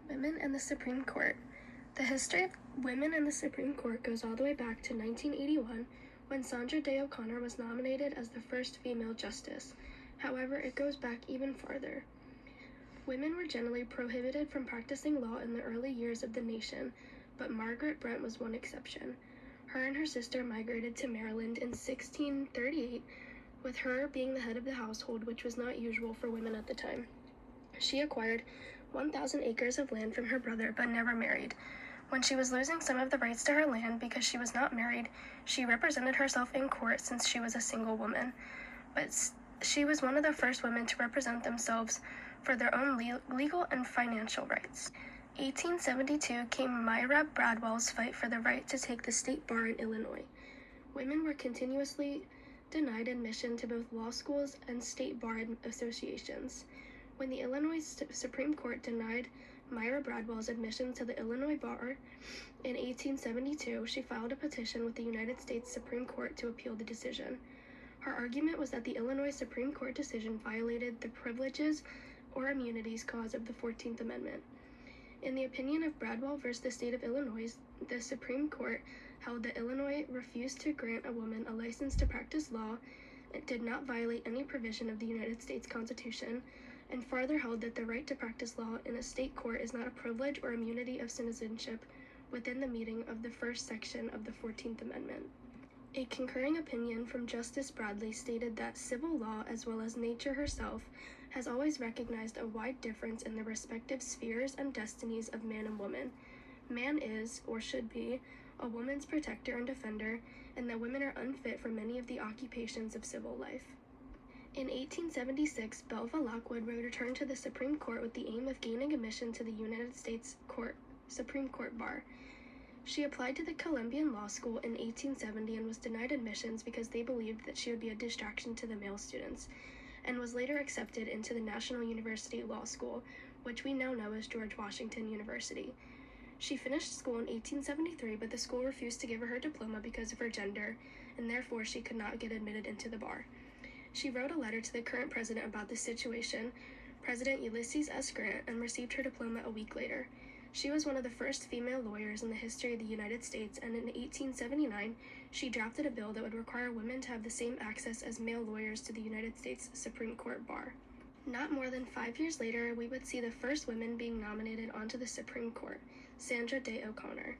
Women and the Supreme Court. The history of women in the Supreme Court goes all the way back to 1981, when Sandra Day O'Connor was nominated as the first female justice. However, it goes back even farther. Women were generally prohibited from practicing law in the early years of the nation, but Margaret Brent was one exception. Her and her sister migrated to Maryland in 1638, with her being the head of the household, which was not usual for women at the time. She acquired 1,000 acres of land from her brother, but never married. When she was losing some of the rights to her land because she was not married, she represented herself in court since she was a single woman. But she was one of the first women to represent themselves for their own legal and financial rights. 1872 came Myra Bradwell's fight for the right to take the state bar in Illinois. Women were continuously denied admission to both law schools and state bar associations. When the Illinois Supreme Court denied Myra Bradwell's admission to the Illinois bar in 1872, she filed a petition with the United States Supreme Court to appeal the decision. Her argument was that the Illinois Supreme Court decision violated the Privileges or Immunities Clause of the 14th Amendment. In the opinion of Bradwell v. the State of Illinois, the Supreme Court held that Illinois refused to grant a woman a license to practice law and did not violate any provision of the United States Constitution, and further held that the right to practice law in a state court is not a privilege or immunity of citizenship within the meaning of the first section of the 14th Amendment. A concurring opinion from Justice Bradley stated that civil law, as well as nature herself, has always recognized a wide difference in the respective spheres and destinies of man and woman. Man is, or should be, a woman's protector and defender, and that women are unfit for many of the occupations of civil life. In 1876, Belva Lockwood returned to the Supreme Court with the aim of gaining admission to the United States Supreme Court bar. She applied to the Columbian Law School in 1870 and was denied admissions because they believed that she would be a distraction to the male students, and was later accepted into the National University Law School, which we now know as George Washington University. She finished school in 1873, but the school refused to give her her diploma because of her gender, and therefore she could not get admitted into the bar. She wrote a letter to the current president about the situation, President Ulysses S. Grant, and received her diploma a week later. She was one of the first female lawyers in the history of the United States, and in 1879, she drafted a bill that would require women to have the same access as male lawyers to the United States Supreme Court bar. Not more than 5 years later, we would see the first woman being nominated onto the Supreme Court, Sandra Day O'Connor.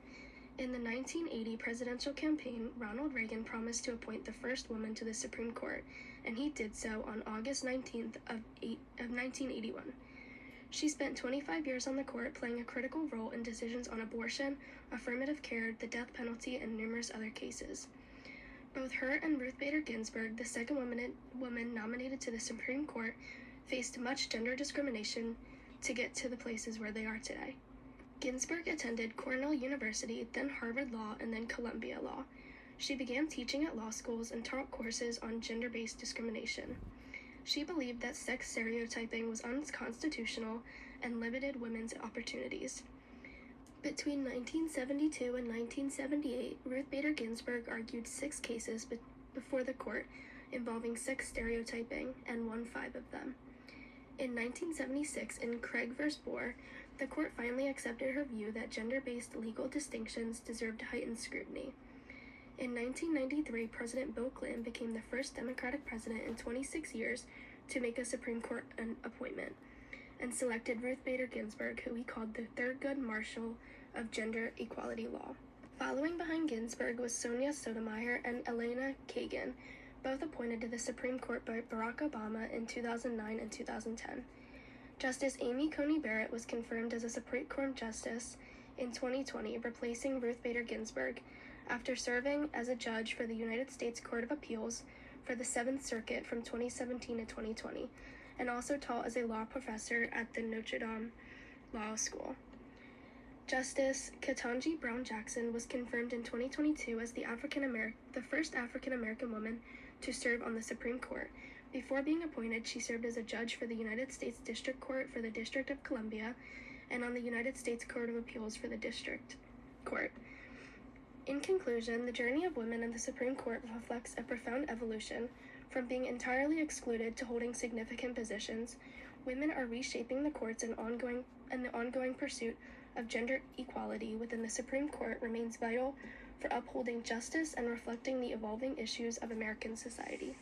In the 1980 presidential campaign, Ronald Reagan promised to appoint the first woman to the Supreme Court, and he did so on August 19th of 1981. She spent 25 years on the court, playing a critical role in decisions on abortion, affirmative care, the death penalty, and numerous other cases. Both her and Ruth Bader Ginsburg, the second woman nominated to the Supreme Court, faced much gender discrimination to get to the places where they are today. Ginsburg attended Cornell University, then Harvard Law, and then Columbia Law. She began teaching at law schools and taught courses on gender-based discrimination. She believed that sex stereotyping was unconstitutional and limited women's opportunities. Between 1972 and 1978, Ruth Bader Ginsburg argued 6 cases before the court involving sex stereotyping and won 5 of them. In 1976, in Craig v. Boer, the court finally accepted her view that gender-based legal distinctions deserved heightened scrutiny. In 1993, President Bill Clinton became the first Democratic president in 26 years to make a Supreme Court appointment, and selected Ruth Bader Ginsburg, who he called the Thurgood Marshall of gender equality law. Following behind Ginsburg was Sonia Sotomayor and Elena Kagan, both appointed to the Supreme Court by Barack Obama in 2009 and 2010. Justice Amy Coney Barrett was confirmed as a Supreme Court justice in 2020, replacing Ruth Bader Ginsburg, after serving as a judge for the United States Court of Appeals for the 7th Circuit from 2017 to 2020, and also taught as a law professor at the Notre Dame Law School. Justice Ketanji Brown Jackson was confirmed in 2022 as the first African-American woman to serve on the Supreme Court. Before being appointed, she served as a judge for the United States District Court for the District of Columbia and on the United States Court of Appeals for the District Court. In conclusion, the journey of women in the Supreme Court reflects a profound evolution from being entirely excluded to holding significant positions, women are reshaping the courts and the ongoing pursuit of gender equality within the Supreme Court remains vital for upholding justice and reflecting the evolving issues of American society.